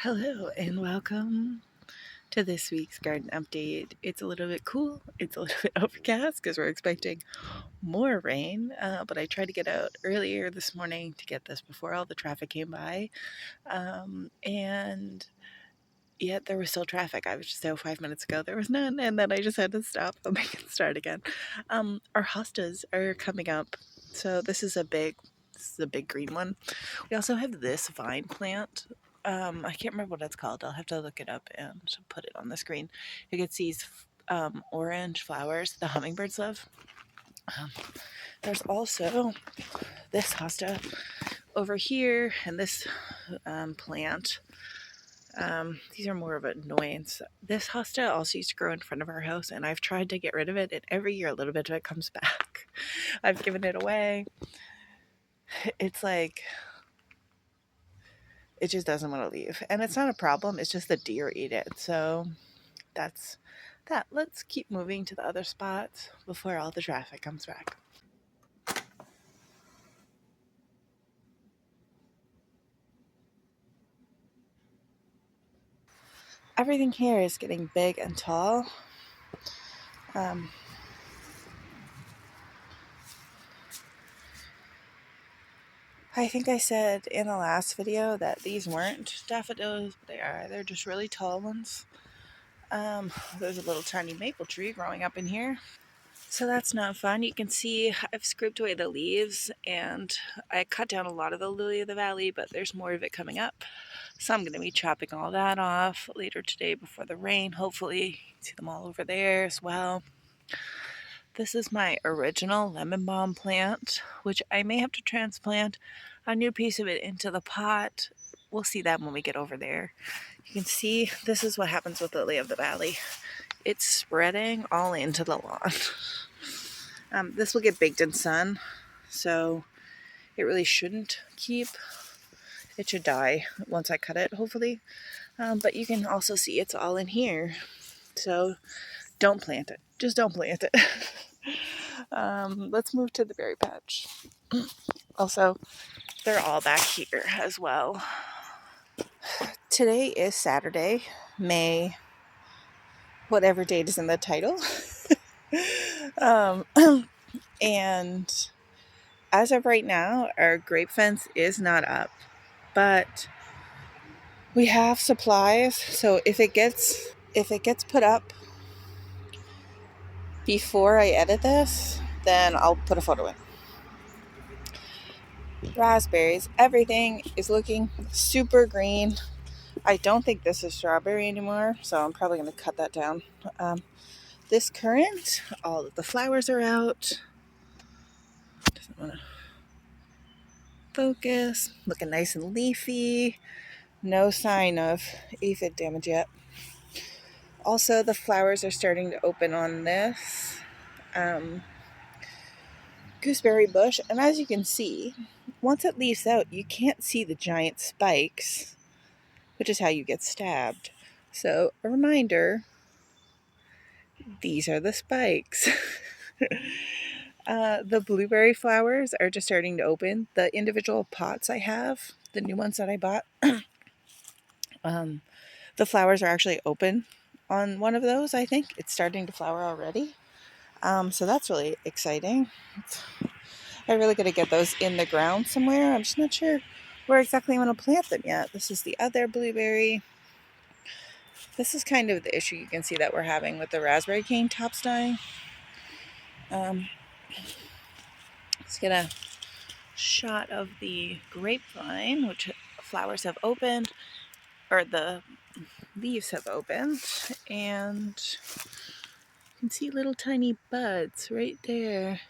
Hello and welcome to this week's garden update. It's a little bit cool, it's a little bit overcast because we're expecting more rain, but I tried to get out earlier this morning to get this before all the traffic came by, and yet there was still traffic. I was just out 5 minutes ago, there was none, and then I just had to stop and make it start again. Our hostas are coming up, so this is a big green one. We also have this vine plant. I can't remember what it's called. I'll have to look it up and put it on the screen. You can see these orange flowers the hummingbirds love. Um, there's also this hosta over here and this plant. These are more of an annoyance. This hosta also used to grow in front of our house, and I've tried to get rid of it, and every year a little bit of it comes back. I've given it away. It's like it just doesn't want to leave. And it's not a problem, it's just the deer eat it. So that's that. Let's keep moving to the other spots before all the traffic comes back. Everything here is getting big and tall. I think I said in the last video that these weren't daffodils, but they are. They're just really tall ones. There's a little tiny maple tree growing up in here. So that's not fun. You can see I've scraped away the leaves and I cut down a lot of the lily of the valley, but there's more of it coming up. So I'm going to be chopping all that off later today before the rain. Hopefully, you can see them all over there as well. This is my original lemon balm plant, which I may have to transplant a new piece of it into the pot. We'll see that when we get over there. You can see this is what happens with lily of the valley. It's spreading all into the lawn. This will get baked in sun, so it really shouldn't keep. It should die once I cut it, hopefully. But you can also see it's all in here. So don't plant it. Just don't plant it. Let's move to the berry patch. Also, they're all back here as well. Today is Saturday, May, whatever date is in the title. And as of right now, our grape fence is not up, but we have supplies. So if it gets put up before I edit this, then I'll put a photo in. Raspberries, everything is looking super green. I don't think this is strawberry anymore, so I'm probably going to cut that down. This currant, all of the flowers are out. Doesn't want to focus. Looking nice and leafy. No sign of aphid damage yet. Also, the flowers are starting to open on this gooseberry bush. And as you can see, once it leaves out, you can't see the giant spikes, which is how you get stabbed. So, a reminder, these are the spikes. The blueberry flowers are just starting to open. The individual pots I have, the new ones that I bought, the flowers are actually open on one of those, I think. It's starting to flower already. So that's really exciting. I really got to get those in the ground somewhere. I'm just not sure where exactly I'm going to plant them yet. This is the other blueberry. This is kind of the issue you can see that we're having with the raspberry cane tops dying. Let's get a shot of the grapevine, which flowers have opened, or the leaves have opened, and you can see little tiny buds right there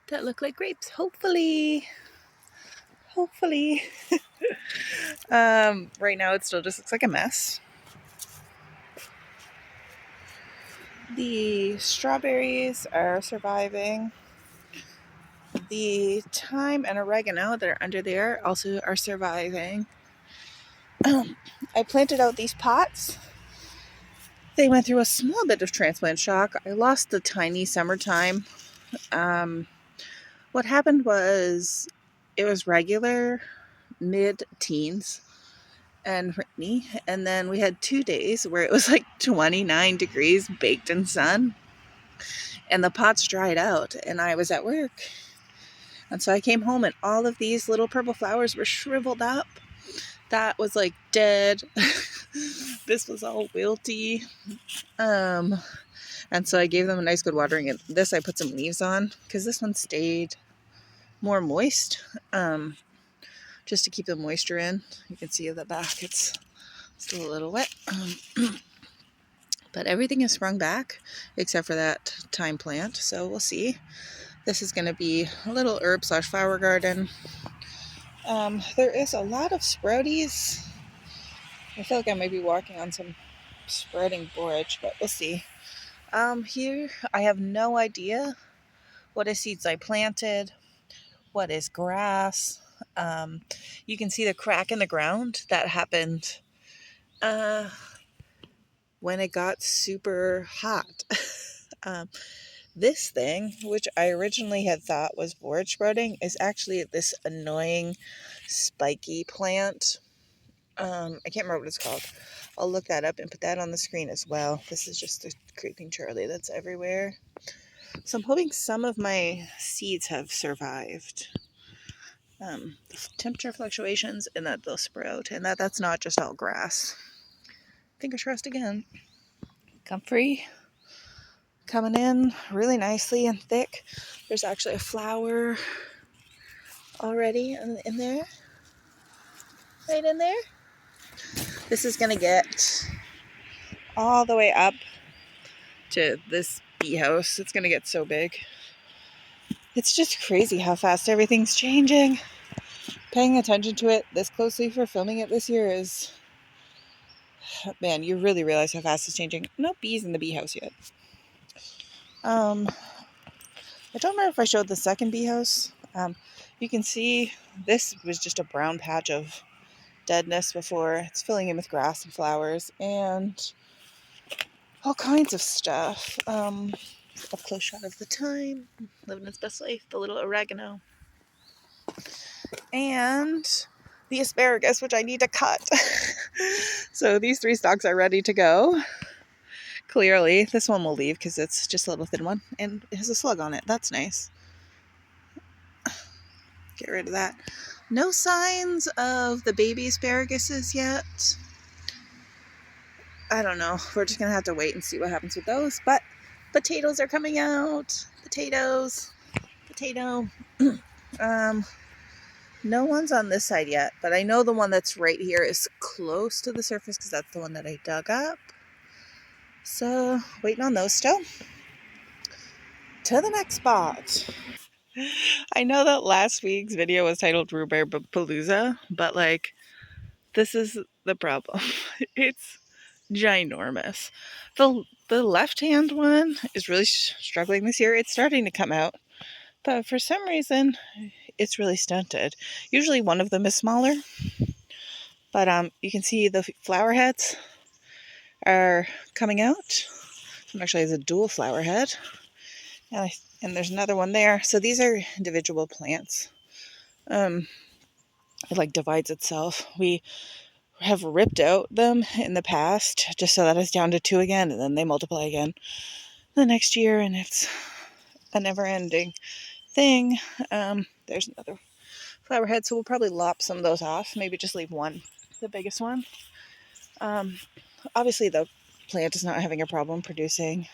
that look like grapes. Hopefully. Right now it still just looks like a mess. The strawberries are surviving. The thyme and oregano that are under there also are surviving. I planted out these pots. They went through a small bit of transplant shock. I lost the tiny summertime. What happened was it was regular mid-teens, and rainy. And then we had 2 days where it was like 29 degrees, baked in sun, and the pots dried out. And I was at work. And so I came home and all of these little purple flowers were shriveled up. That was like dead. This was all wilty. And so I gave them a nice good watering. And this I put some leaves on because this one stayed more moist, just to keep the moisture in. You can see at the back it's still a little wet. But everything has sprung back except for that thyme plant. So we'll see. This is going to be a little herb / flower garden. There is a lot of sprouties. I feel like I might be walking on some sprouting borage, but we'll see. Here I have no idea what is seeds I planted, what is grass. You can see the crack in the ground that happened when it got super hot. This thing, which I originally had thought was borage sprouting, is actually this annoying spiky plant. I can't remember what it's called. I'll look that up and put that on the screen as well. This is just the creeping Charlie that's everywhere. So I'm hoping some of my seeds have survived the temperature fluctuations and that they'll sprout and that's not just all grass. Fingers crossed again. Comfrey coming in really nicely and thick. There's actually a flower already in there. Right in there. This is going to get all the way up to this bee house. It's going to get so big. It's just crazy how fast everything's changing. Paying attention to it this closely for filming it this year is, man, you really realize how fast it's changing. No bees in the bee house yet. I don't remember if I showed the second bee house. You can see this was just a brown patch of deadness before. It's filling in with grass and flowers and all kinds of stuff. Up close shot of the thyme, living its best life, the little oregano, and the asparagus, which I need to cut. So these 3 stalks are ready to go. Clearly, this one will leave because it's just a little thin one and it has a slug on it. That's nice. Get rid of that. No signs of the baby asparaguses yet. I don't know. We're just going to have to wait and see what happens with those. But potatoes are coming out. Potatoes. Potato. No one's on this side yet, but I know the one that's right here is close to the surface because that's the one that I dug up. So, waiting on those still. To the next spot. I know that last week's video was titled Rhubarb Palooza, but like, this is the problem. It's ginormous. The left-hand one is really struggling this year. It's starting to come out, but for some reason, it's really stunted. Usually one of them is smaller, but you can see the flower heads are coming out. One actually has a dual flower head, and there's another one there. So these are individual plants. It like divides itself. We have ripped out them in the past just so that it's down to 2 again, and then they multiply again the next year, and it's a never-ending thing. There's another flower head, so we'll probably lop some of those off, maybe just leave one, the biggest one. Obviously the plant is not having a problem producing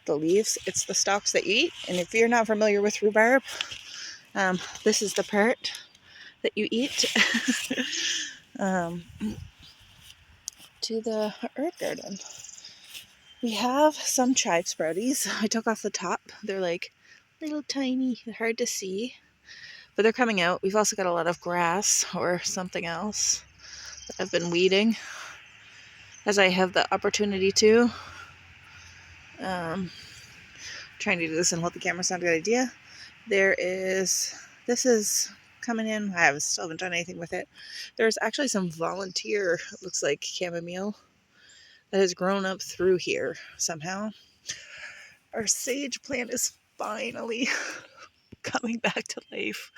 the leaves. It's the stalks that you eat, and if you're not familiar with rhubarb, this is the part that you eat. To the herb garden. We have some chive sprouties. I took off the top. They're like little tiny, hard to see, but they're coming out. We've also got a lot of grass or something else that I've been weeding as I have the opportunity to. Trying to do this and hold the camera is not a good idea. This is coming in. I still haven't done anything with it. There's actually some volunteer, looks like chamomile, that has grown up through here somehow. Our sage plant is finally coming back to life.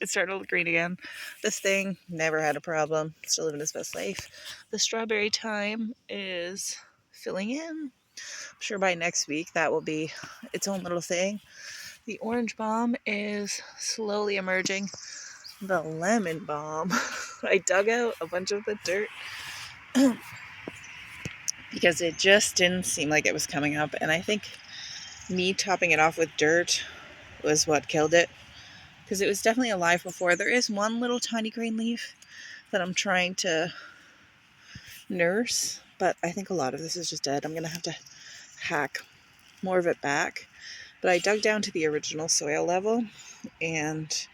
It's starting to look green again. This thing never had a problem. Still living his best life. The strawberry thyme is filling in. I'm sure by next week that will be its own little thing. The orange balm is slowly emerging. The lemon balm, I dug out a bunch of the dirt because it just didn't seem like it was coming up. And I think me topping it off with dirt was what killed it, because it was definitely alive before. There is one little tiny green leaf that I'm trying to nurse, but I think a lot of this is just dead. I'm going to have to hack more of it back. But I dug down to the original soil level and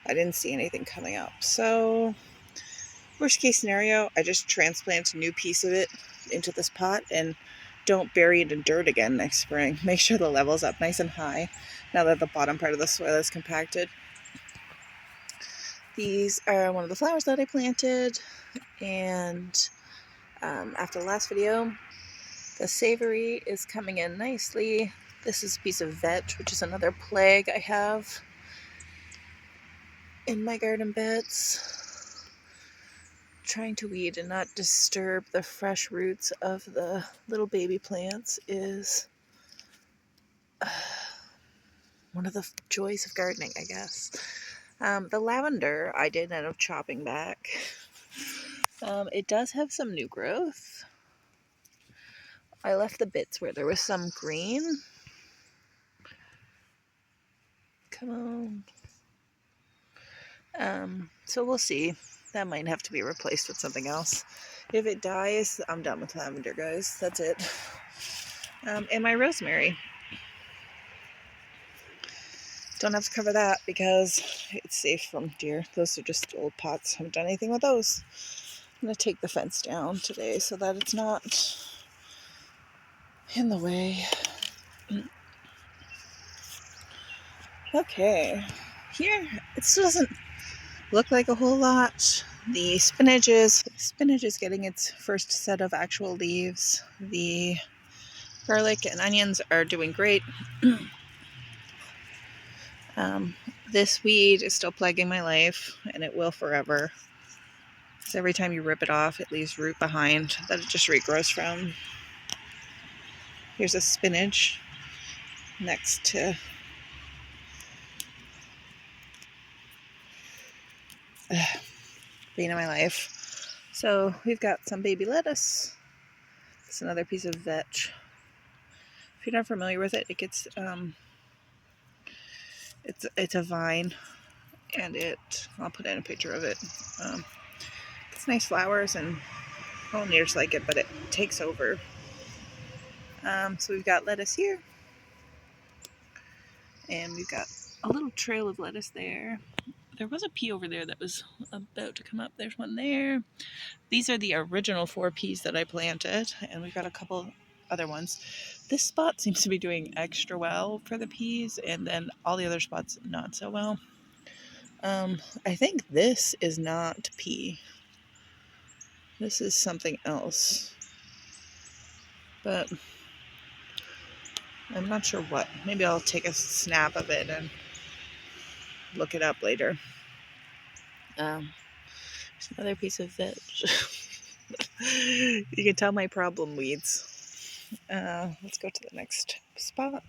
I didn't see anything coming up. So worst case scenario, I just transplant a new piece of it into this pot and don't bury it in dirt again next spring. Make sure the level's up nice and high now that the bottom part of the soil is compacted. These are one of the flowers that I planted, and after the last video, the savory is coming in nicely. This is a piece of vetch, which is another plague I have in my garden beds. Trying to weed and not disturb the fresh roots of the little baby plants is one of the joys of gardening, I guess. The lavender I did end up chopping back. It does have some new growth. I left the bits where there was some green. Come on. So we'll see. That might have to be replaced with something else. If it dies, I'm done with lavender, guys. That's it. And my rosemary. Don't have to cover that because it's safe from deer. Those are just old pots. Haven't done anything with those. I'm going to take the fence down today so that it's not in the way. Okay. Here, it still doesn't look like a whole lot. The spinach is getting its first set of actual leaves. The garlic and onions are doing great. This weed is still plaguing my life, and it will forever. Because every time you rip it off, it leaves root behind that it just regrows from. Here's a spinach next to being in my life. So we've got some baby lettuce. It's another piece of vetch. If you're not familiar with it, it gets it's a vine, and I'll put in a picture of it. It's nice flowers, and pollinators like it, but it takes over. So we've got lettuce here, and we've got a little trail of lettuce there. There was a pea over there that was about to come up. There's one there. These are the original 4 peas that I planted, and we've got a couple other ones. This spot seems to be doing extra well for the peas, and then all the other spots not so well. I think this is not pea. This is something else, but I'm not sure what. Maybe I'll take a snap of it and look it up later. There's another piece of veg. You can tell my problem weeds. Let's go to the next spot.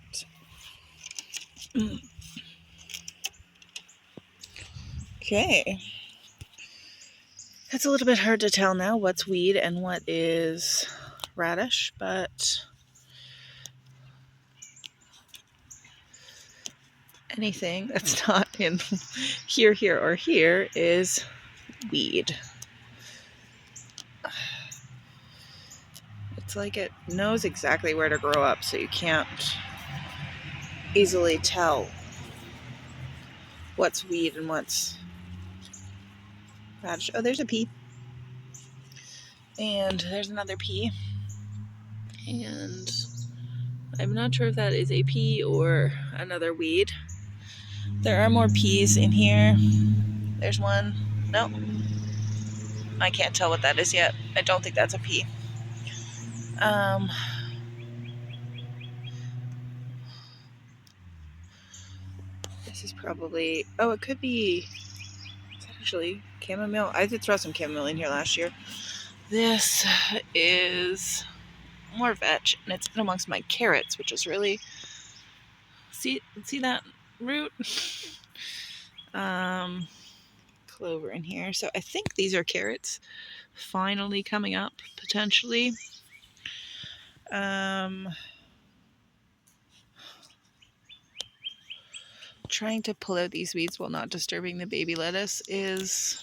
Okay. It's a little bit hard to tell now what's weed and what is radish, but anything that's not in here, or here is weed. It's like it knows exactly where to grow up, so you can't easily tell what's weed and what's radish. Oh, there's a pea. And there's another pea. And I'm not sure if that is a pea or another weed. There are more peas in here. There's one. No. I can't tell what that is yet. I don't think that's a pea. This is probably... Oh, it could be Actually, chamomile. I did throw some chamomile in here last year. This is more vetch, and it's been amongst my carrots, which is really see that root. Clover in here. So I think these are carrots finally coming up potentially. Trying to pull out these weeds while not disturbing the baby lettuce is,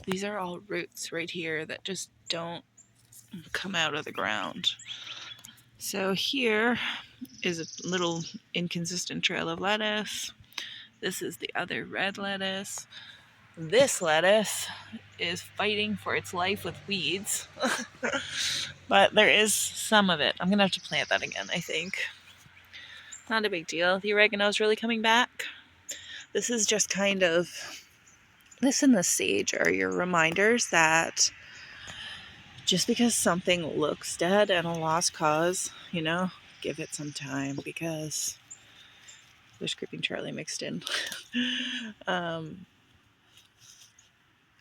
these are all roots right here that just don't come out of the ground. So here is a little inconsistent trail of lettuce. This is the other red lettuce. This lettuce is fighting for its life with weeds, but there is some of it. I'm gonna have to plant that again, I think. Not a big deal. The oregano is really coming back. This is just kind of, this and the sage are your reminders that just because something looks dead and a lost cause, you know, give it some time, because there's Creeping Charlie mixed in.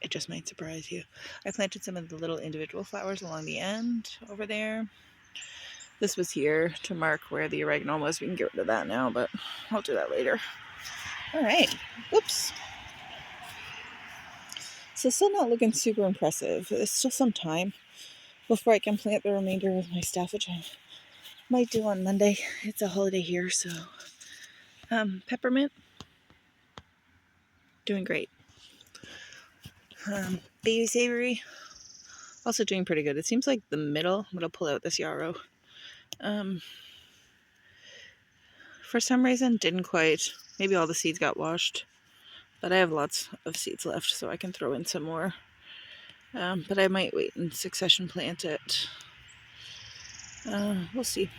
It just might surprise you. I planted some of the little individual flowers along the end over there. This was here to mark where the oregano was. We can get rid of that now, but I'll do that later. All right. Whoops. So still not looking super impressive. There's still some time before I can plant the remainder of my stuff, which I might do on Monday. It's a holiday here, so peppermint, doing great. Baby savory, also doing pretty good. It seems like the middle, I'm going to pull out this yarrow. For some reason, didn't quite, maybe all the seeds got washed, but I have lots of seeds left, so I can throw in some more. But I might wait and succession plant it. We'll see.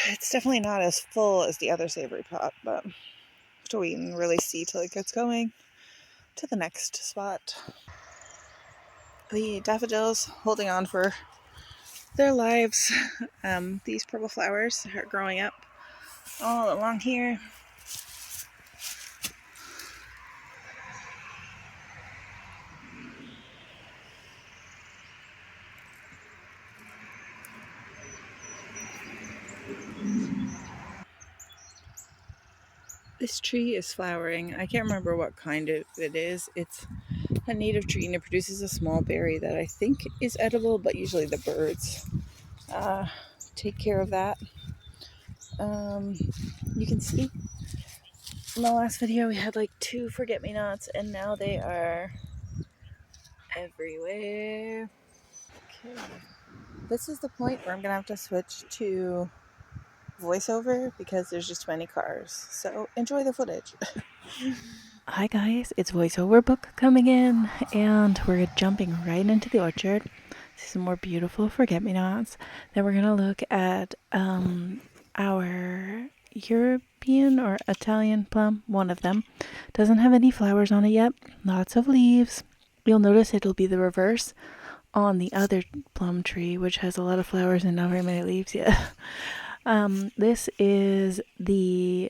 It's definitely not as full as the other savory pot, but I have to wait and really see till it gets going to the next spot. The daffodils holding on for their lives. These purple flowers are growing up all along here. This tree is flowering. I can't remember what kind it is. It's a native tree and it produces a small berry that I think is edible, but usually the birds take care of that. You can see in the last video we had like 2 forget-me-nots, and now they are everywhere. Okay. This is the point where I'm gonna have to switch to voiceover because there's just too many cars. So enjoy the footage. Hi guys, it's voiceover book coming in, and we're jumping right into the orchard. See some more beautiful forget-me-nots. Then we're gonna look at our European or Italian plum. One of them doesn't have any flowers on it yet. Lots of leaves. You'll notice it'll be the reverse on the other plum tree, which has a lot of flowers and not very many leaves yet. This is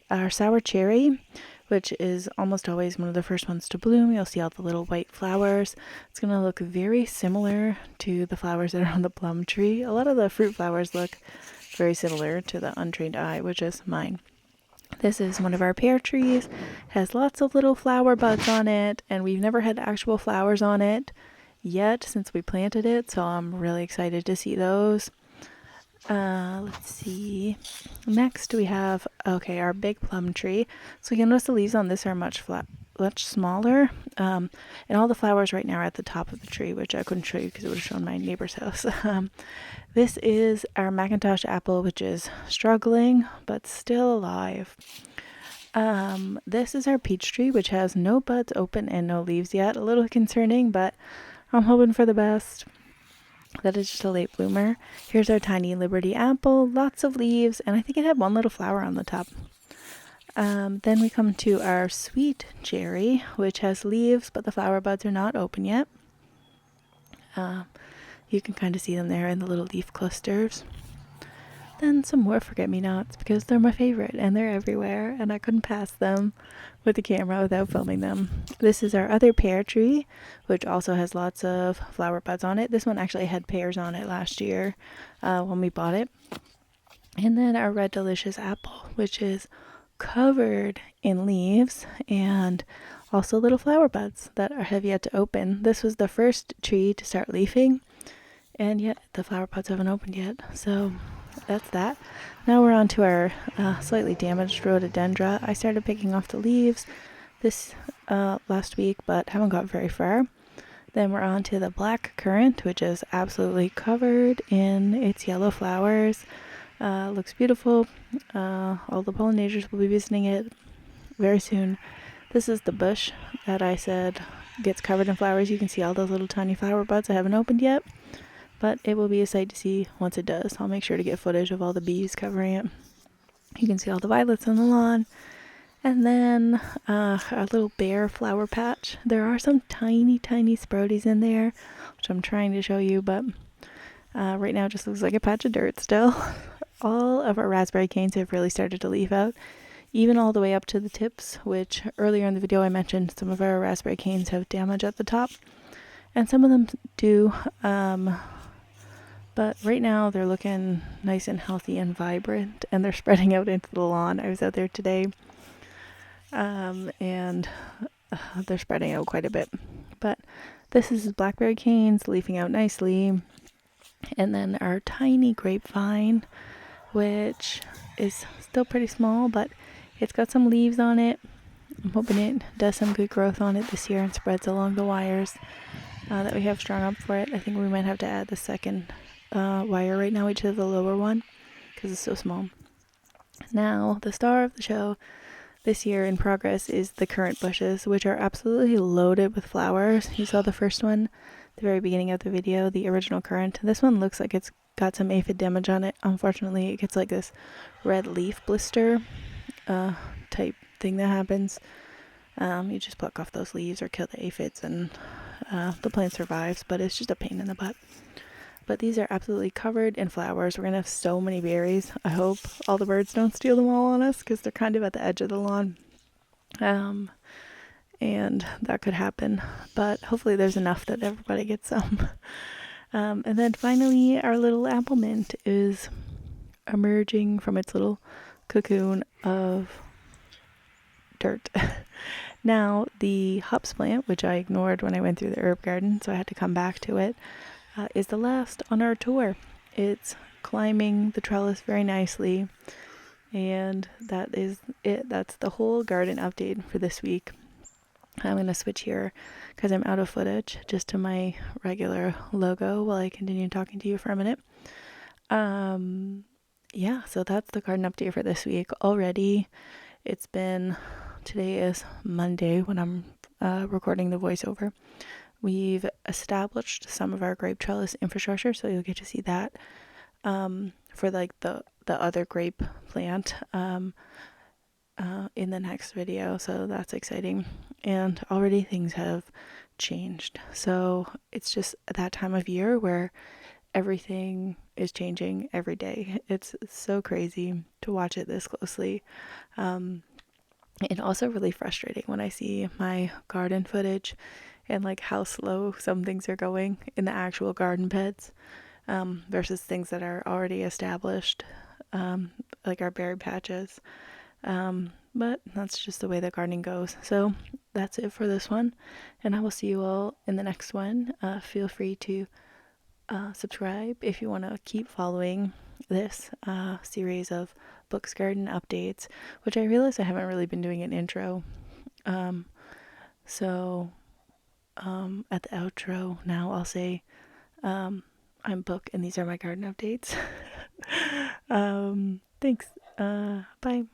our sour cherry, which is almost always one of the first ones to bloom. You'll see all the little white flowers. It's going to look very similar to the flowers that are on the plum tree. A lot of the fruit flowers look very similar to the untrained eye, which is mine. This is one of our pear trees. Has lots of little flower buds on it, and we've never had actual flowers on it yet since we planted it, so I'm really excited to see those. Let's see. Next we have, our big plum tree. So you'll notice the leaves on this are much smaller. And all the flowers right now are at the top of the tree, which I couldn't show you because it would have shown my neighbor's house. This is our Macintosh apple, which is struggling, but still alive. This is our peach tree, which has no buds open and no leaves yet. A little concerning, but I'm hoping for the best. That is just a late bloomer. Here's our tiny Liberty apple, lots of leaves, and I think it had one little flower on the top. Then we come to our sweet cherry, which has leaves, but the flower buds are not open yet. You can kind of see them there in the little leaf clusters. then some more forget-me-nots because they're my favorite and they're everywhere and I couldn't pass them with the camera without filming them. This is our other pear tree, which also has lots of flower buds on it. This one actually had pears on it last year when we bought it. And then our red delicious apple, which is covered in leaves and also little flower buds that have yet to open. This was the first tree to start leafing, and yet the flower buds haven't opened yet. So that's that. Now we're on to our slightly damaged rhododendra. I started picking off the leaves this last week, but haven't got very far. Then we're on to the black currant, which is absolutely covered in its yellow flowers. Looks beautiful. All the pollinators will be visiting it very soon. This is the bush that I said gets covered in flowers. You can see all those little tiny flower buds. I haven't opened yet, but it will be a sight to see once it does. I'll make sure to get footage of all the bees covering it. You can see all the violets on the lawn. And then a little bare flower patch. There are some tiny, tiny sprouties in there, which I'm trying to show you, but right now it just looks like a patch of dirt still. All of our raspberry canes have really started to leaf out, even all the way up to the tips, which earlier in the video I mentioned some of our raspberry canes have damage at the top, and some of them do, but right now they're looking nice and healthy and vibrant, and they're spreading out into the lawn. I was out there today, and they're spreading out quite a bit. But this is blackberry canes leafing out nicely, and then our tiny grapevine, which is still pretty small, but it's got some leaves on it. I'm hoping it does some good growth on it this year and spreads along the wires that we have strung up for it. I think we might have to add the second wire right now, each of the lower one, because it's so small. Now, the star of the show this year in progress is the currant bushes, which are absolutely loaded with flowers. You saw the first one at the very beginning of the video, the original currant. This one looks like it's got some aphid damage on it. Unfortunately, it gets like this red leaf blister type thing that happens. You just pluck off those leaves or kill the aphids and the plant survives, but it's just a pain in the butt. But these are absolutely covered in flowers. We're going to have so many berries. I hope all the birds don't steal them all on us because they're kind of at the edge of the lawn. And that could happen. But hopefully there's enough that everybody gets some. And then finally, our little apple mint is emerging from its little cocoon of dirt. Now, the hops plant, which I ignored when I went through the herb garden, so I had to come back to it, is the last on our tour. It's climbing the trellis very nicely, and that is it. That's the whole garden update for this week. I'm going to switch here because I'm out of footage just to my regular logo while I continue talking to you for a minute. Yeah, so that's the garden update for this week. Already, today is Monday when I'm recording the voiceover. We've established some of our grape trellis infrastructure, so you'll get to see that for like the other grape plant in the next video, so that's exciting. And already things have changed, so it's just that time of year where everything is changing every day. It's so crazy to watch it this closely. And also really frustrating when I see my garden footage and like how slow some things are going in the actual garden beds versus things that are already established, like our berry patches. But that's just the way that gardening goes. So that's it for this one, and I will see you all in the next one. Feel free to subscribe if you want to keep following this series of books garden updates, which I realize I haven't really been doing an intro. So at the outro now I'll say I'm Book and these are my garden updates. Thanks. Bye.